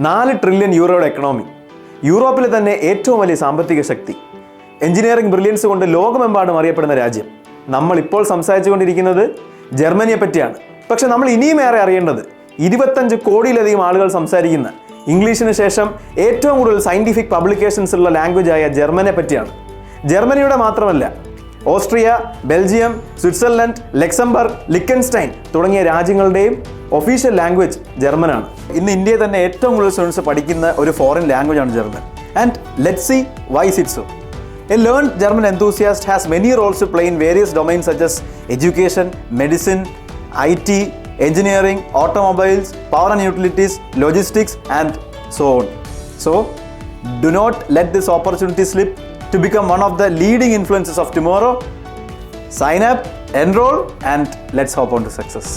4 trillion യൂറോയുടെ economy, യൂറോപ്പിലെ തന്നെ ഏറ്റവും വലിയ സാമ്പത്തിക ശക്തി, എഞ്ചിനീയറിംഗ് ബ്രില്യൻസ് കൊണ്ട് ലോകമെമ്പാടും അറിയപ്പെടുന്ന രാജ്യം. നമ്മൾ ഇപ്പോൾ സംസാരിച്ചുകൊണ്ടിരിക്കുന്നത് ജർമ്മനിയെ പറ്റിയാണ്. പക്ഷെ നമ്മൾ ഇനിയും ഏറെ അറിയേണ്ടത് 25 കോടിയിലധികം ആളുകൾ സംസാരിക്കുന്ന, ഇംഗ്ലീഷിന് ശേഷം ഏറ്റവും കൂടുതൽ സയൻറ്റിഫിക് പബ്ലിക്കേഷൻസ് ഉള്ള ലാംഗ്വേജായ ജർമ്മനെ പറ്റിയാണ്. ജർമ്മനിയുടെ മാത്രമല്ല, ഓസ്ട്രിയ, ബെൽജിയം, സ്വിറ്റ്സർലൻഡ്, ലക്സംബർഗ്, ലിക്കൻസ്റ്റൈൻ തുടങ്ങിയ രാജ്യങ്ങളുടെയും ഒഫീഷ്യൽ ലാംഗ്വേജ് ജർമ്മനാണ്. ഇന്ന് ഇന്ത്യയിൽ തന്നെ ഏറ്റവും കൂടുതൽ സ്റ്റുഡൻസ് പഠിക്കുന്ന ഒരു ഫോറിൻ ലാംഗ്വേജാണ് German. And let's see why is it so. A learned German enthusiast has many roles to play in various domains such as education, medicine, IT, engineering, automobiles, power and utilities, logistics, and so on. So, do not let this opportunity slip to become one of the leading influences of tomorrow. Sign up, enroll, and let's hop on to success.